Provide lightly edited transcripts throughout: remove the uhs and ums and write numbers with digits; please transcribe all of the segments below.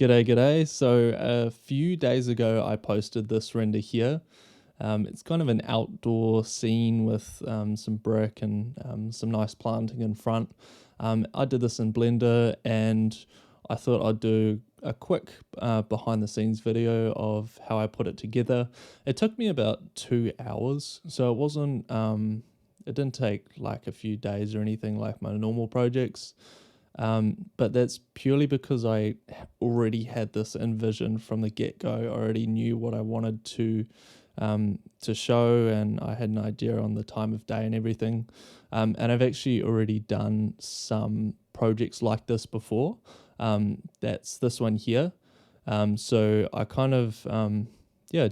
G'day, g'day. So a few days ago, I posted this render here. It's kind of an outdoor scene with some brick and some nice planting in front. I did this in Blender, and I thought I'd do a quick behind the scenes video of how I put it together. It took me about 2 hours, so it didn't take like a few days or anything like my normal projects. But that's purely because I already had this envisioned from the get-go. I already knew what I wanted to show, and I had an idea on the time of day and everything. And I've actually already done some projects like this before. That's this one here. So I kind of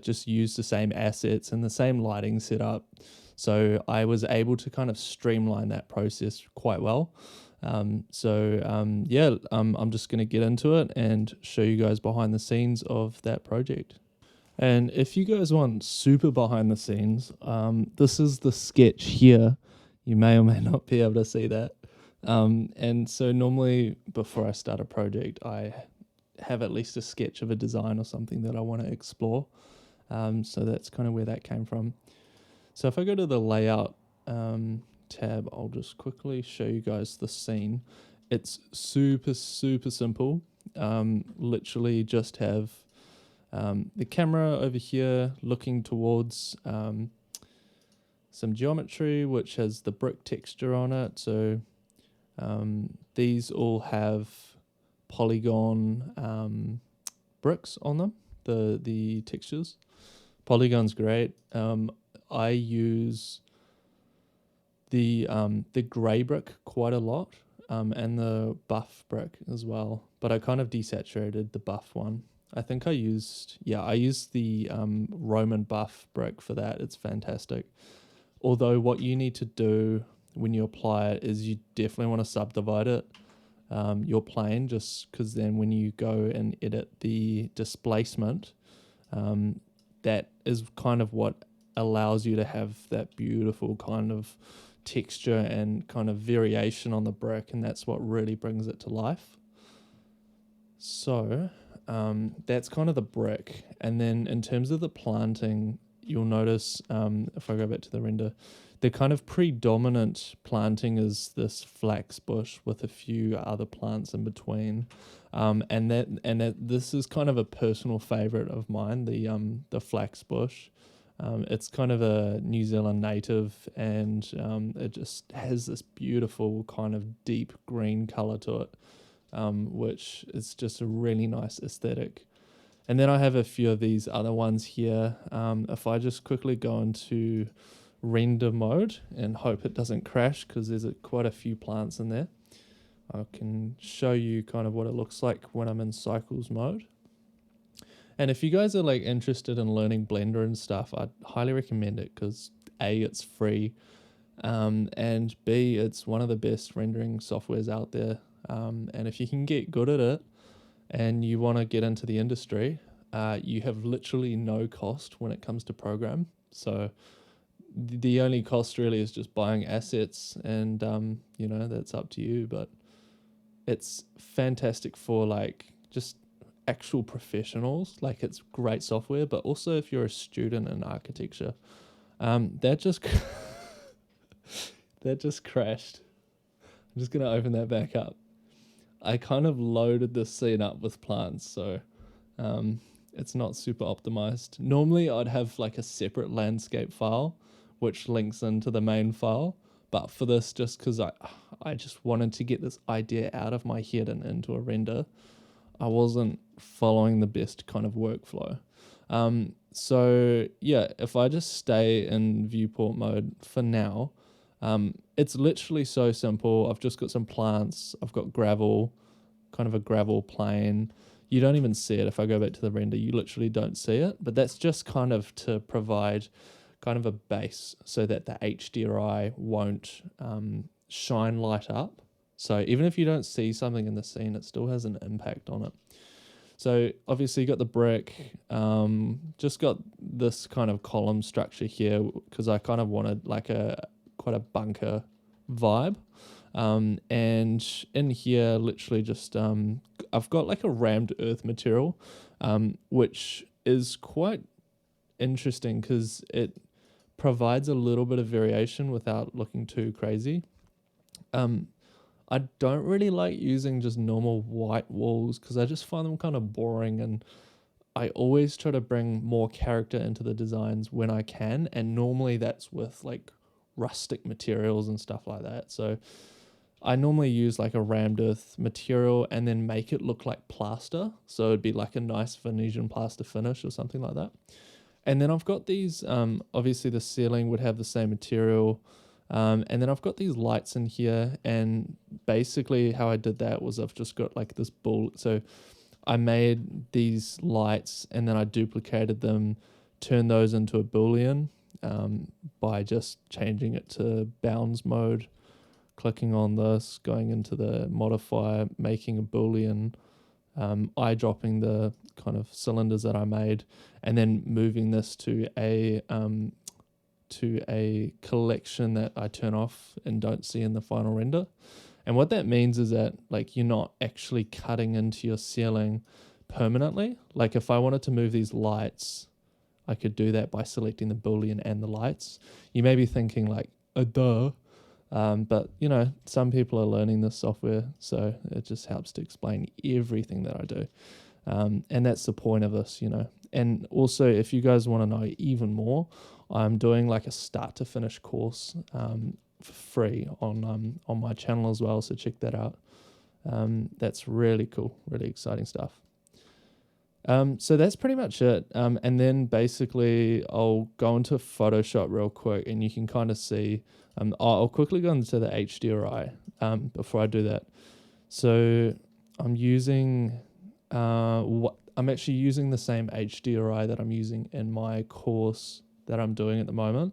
just used the same assets and the same lighting setup. So I was able to kind of streamline that process quite well. I'm just going to get into it and show you guys behind the scenes of that project. And if you guys want super behind the scenes, this is the sketch here. You may or may not be able to see that. And so normally before I start a project, I have at least a sketch of a design or something that I want to explore. So that's kind of where that came from. So if I go to the layout tab, I'll just quickly show you guys the scene. It's super simple. Literally just have the camera over here looking towards some geometry which has the brick texture on it. So these all have polygon bricks on them, the textures. Polygon's great. I use the grey brick quite a lot, and the buff brick as well, but I kind of desaturated the buff one. I think I used the Roman buff brick for that. It's fantastic. Although what you need to do when you apply it is you definitely want to subdivide it, your plane, just because then when you go and edit the displacement, that is kind of what allows you to have that beautiful kind of texture and kind of variation on the brick, and that's what really brings it to life. So that's kind of the brick. And then in terms of the planting, you'll notice if I go back to the render, the kind of predominant planting is this flax bush with a few other plants in between, and this is kind of a personal favorite of mine, the flax bush. It's kind of a New Zealand native, and it just has this beautiful kind of deep green color to it, which is just a really nice aesthetic. And then I have a few of these other ones here. If I just quickly go into render mode and hope it doesn't crash, because there's quite a few plants in there, I can show you kind of what it looks like when I'm in cycles mode. And if you guys are like interested in learning Blender and stuff, I'd highly recommend it, because A, it's free, and B, it's one of the best rendering softwares out there. And if you can get good at it and you want to get into the industry, you have literally no cost when it comes to program. So the only cost really is just buying assets, and that's up to you. But it's fantastic for like just actual professionals. Like, it's great software, but also if you're a student in architecture. That just that just crashed. I'm just gonna open that back up. I kind of loaded this scene up with plants, so it's not super optimized. Normally I'd have like a separate landscape file which links into the main file, but for this, just because I just wanted to get this idea out of my head and into a render, I wasn't following the best kind of workflow. So yeah, if I just stay in viewport mode for now, it's literally so simple. I've just got some plants, I've got gravel, kind of a gravel plane. You don't even see it. If I go back to the render, you literally don't see it, but that's just kind of to provide kind of a base so that the HDRI won't shine light up. So even if you don't see something in the scene, it still has an impact on it. So obviously you got the brick, just got this kind of column structure here because I kind of wanted like quite a bunker vibe. And in here, literally just I've got like a rammed earth material, which is quite interesting because it provides a little bit of variation without looking too crazy. I don't really like using just normal white walls because I just find them kind of boring, and I always try to bring more character into the designs when I can, and normally that's with like rustic materials and stuff like that. So I normally use like a rammed earth material and then make it look like plaster. So it'd be like a nice Venetian plaster finish or something like that. And then I've got these, obviously the ceiling would have the same material. And then I've got these lights in here, and basically how I did that was I've just got like this bull. So I made these lights and then I duplicated them, turned those into a Boolean by just changing it to bounds mode, clicking on this, going into the modifier, making a Boolean, eyedropping the kind of cylinders that I made, and then moving this to a collection that I turn off and don't see in the final render. And what that means is that like you're not actually cutting into your ceiling permanently. Like if I wanted to move these lights, I could do that by selecting the Boolean and the lights. You may be thinking like, duh. But you know, some people are learning this software, so it just helps to explain everything that I do. And that's the point of this, you know. And also, if you guys want to know even more, I'm doing like a start to finish course for free on my channel as well. So check that out. That's really cool, really exciting stuff. So that's pretty much it. And then basically I'll go into Photoshop real quick, and you can kind of see. I'll quickly go into the HDRI before I do that. So I'm using I'm actually using the same HDRI that I'm using in my course that I'm doing at the moment.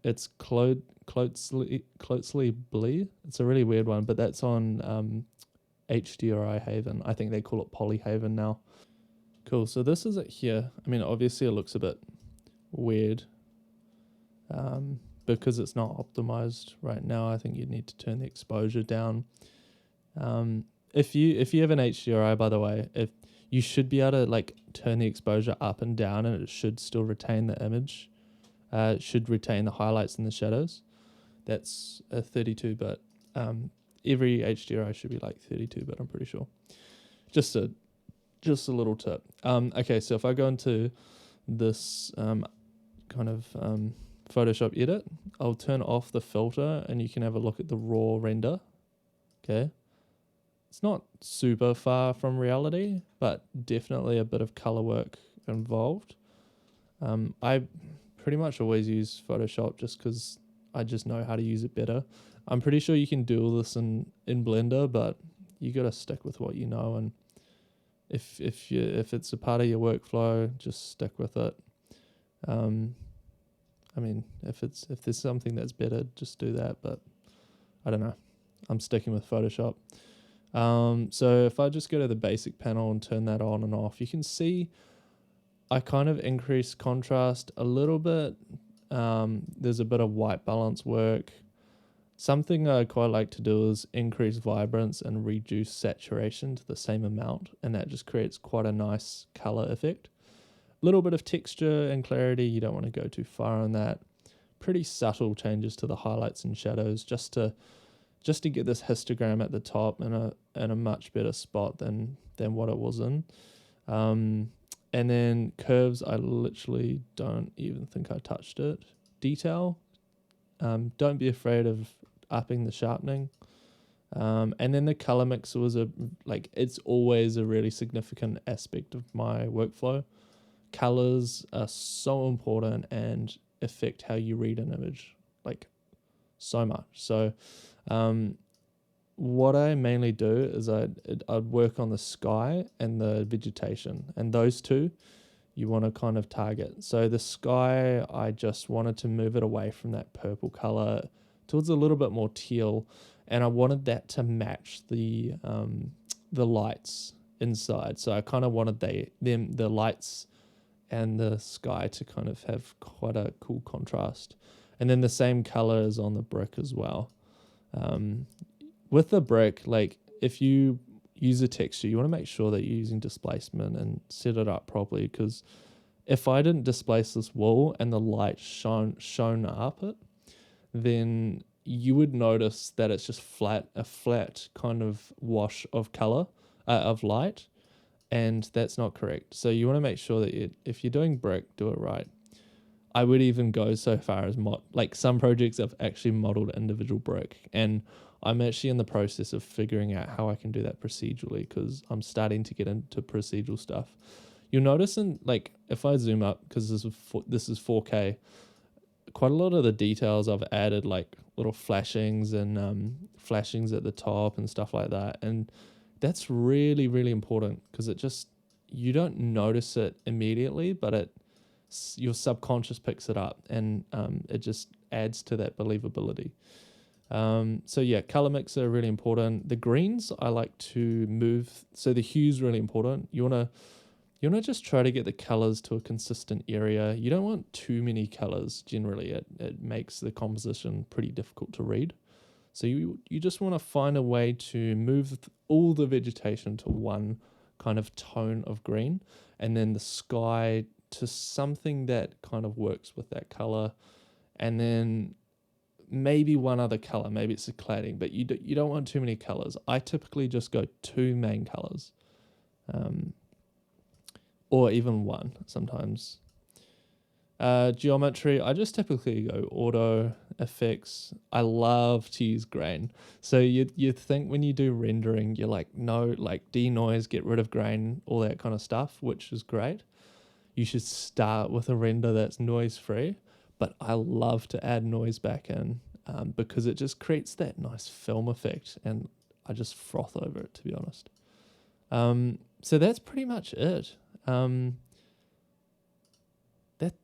It's Closely Blee. It's a really weird one, but that's on HDRI Haven. I think they call it Polyhaven now. Cool. So this is it here. I mean, obviously it looks a bit weird because it's not optimized right now. I think you need to turn the exposure down. If you have an HDRI, by the way, if you should be able to like turn the exposure up and down, and it should still retain the image. It should retain the highlights and the shadows. That's a 32-bit. Every HDRI should be like 32-bit, I'm pretty sure. Just a little tip. Okay, so if I go into this kind of Photoshop edit, I'll turn off the filter, and you can have a look at the raw render. Okay. It's not super far from reality, but definitely a bit of color work involved. I pretty much always use Photoshop just because I just know how to use it better. I'm pretty sure you can do all this in Blender, but you got to stick with what you know, and if it's a part of your workflow, just stick with it. I mean, if there's something that's better, just do that, but I don't know. I'm sticking with Photoshop. So if I just go to the basic panel and turn that on and off, you can see I kind of increase contrast a little bit. There's a bit of white balance work. Something I quite like to do is increase vibrance and reduce saturation to the same amount, and that just creates quite a nice color effect. A little bit of texture and clarity, you don't want to go too far on that. Pretty subtle changes to the highlights and shadows just to get this histogram at the top in a much better spot than what it was in. And then curves, I literally don't even think I touched it. Detail, don't be afraid of upping the sharpening. And then the color mix was it's always a really significant aspect of my workflow. Colors are so important and affect how you read an image, like so much. So what I mainly do is I'd work on the sky and the vegetation, and those two you want to kind of target. So the sky, I just wanted to move it away from that purple color towards a little bit more teal, and I wanted that to match the lights inside. So I kind of wanted the lights and the sky to kind of have quite a cool contrast. And then the same color is on the brick as well. With the brick, like if you use a texture, you want to make sure that you're using displacement and set it up properly, because if I didn't displace this wool and the light shone up it, then you would notice that it's just a flat kind of wash of color, of light, and that's not correct. So you want to make sure that if you're doing brick, do it right. I would even go so far as like some projects I've actually modeled individual brick, and I'm actually in the process of figuring out how I can do that procedurally, because I'm starting to get into procedural stuff. You'll notice like if I zoom up, because this is 4K, quite a lot of the details I've added, like little flashings and flashings at the top and stuff like that, and that's really, really important, because you don't notice it immediately, but your subconscious picks it up, and it just adds to that believability. So yeah, color mix are really important. The greens I like to move, so the hue's really important. You wanna just try to get the colors to a consistent area. You don't want too many colors. Generally, it makes the composition pretty difficult to read. So you just want to find a way to move all the vegetation to one kind of tone of green, and then the sky to something that kind of works with that color, and then maybe one other color. Maybe it's a cladding, but you don't want too many colors. I typically just go 2 main colors, or even one sometimes. Geometry, I just typically go auto, effects. I love to use grain. So you think when you do rendering, you're like, no, like denoise, get rid of grain, all that kind of stuff, which is great. You should start with a render that's noise free, but I love to add noise back in, because it just creates that nice film effect, and I just froth over it, to be honest. So that's pretty much it.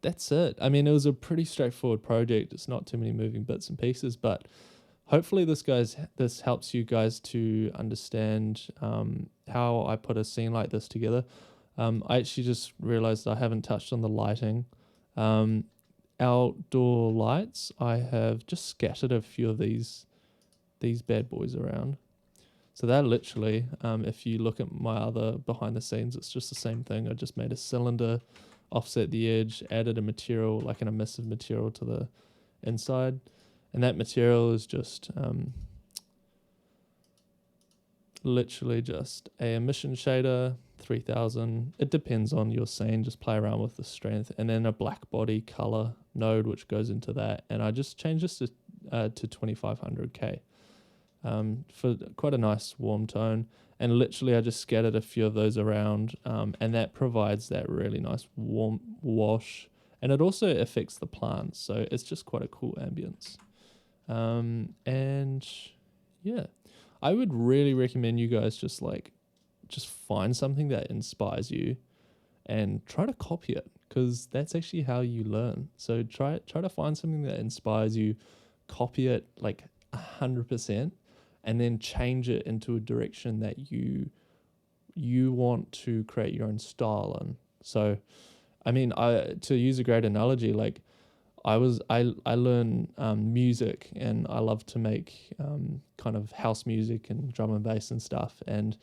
That's it. I mean, it was a pretty straightforward project. It's not too many moving bits and pieces, but hopefully this helps you guys to understand how I put a scene like this together. I actually just realized I haven't touched on the lighting. Outdoor lights, I have just scattered a few of these bad boys around. So that literally, if you look at my other behind the scenes, it's just the same thing. I just made a cylinder, offset the edge, added a material, like an emissive material, to the inside. And that material is just literally just a emission shader, 3000. It depends on your scene, just play around with the strength. And then a black body color node, which goes into that. And I just changed this to 2500K. For quite a nice warm tone, and literally I just scattered a few of those around, and that provides that really nice warm wash, and it also affects the plants, so it's just quite a cool ambience. And yeah, I would really recommend you guys just find something that inspires you and try to copy it, because that's actually how you learn. So try to find something that inspires you, copy it like 100%, and then change it into a direction that you want to create your own style in. So, I mean, to use a great analogy, like I learn music, and I love to make kind of house music and drum and bass and stuff. And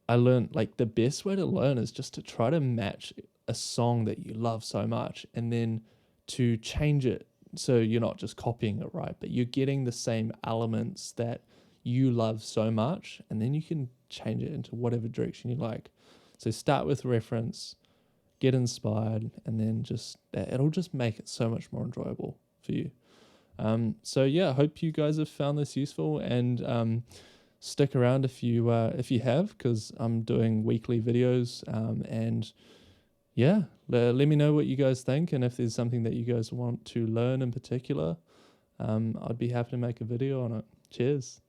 I learned like the best way to learn is just to try to match a song that you love so much, and then to change it so you're not just copying it, right? But you're getting the same elements that you love so much, and then you can change it into whatever direction you like. So start with reference, get inspired, and then it'll just make it so much more enjoyable for you. So yeah, I hope you guys have found this useful, and stick around if you have, because I'm doing weekly videos, and yeah, let me know what you guys think, and if there's something that you guys want to learn in particular, I'd be happy to make a video on it. Cheers.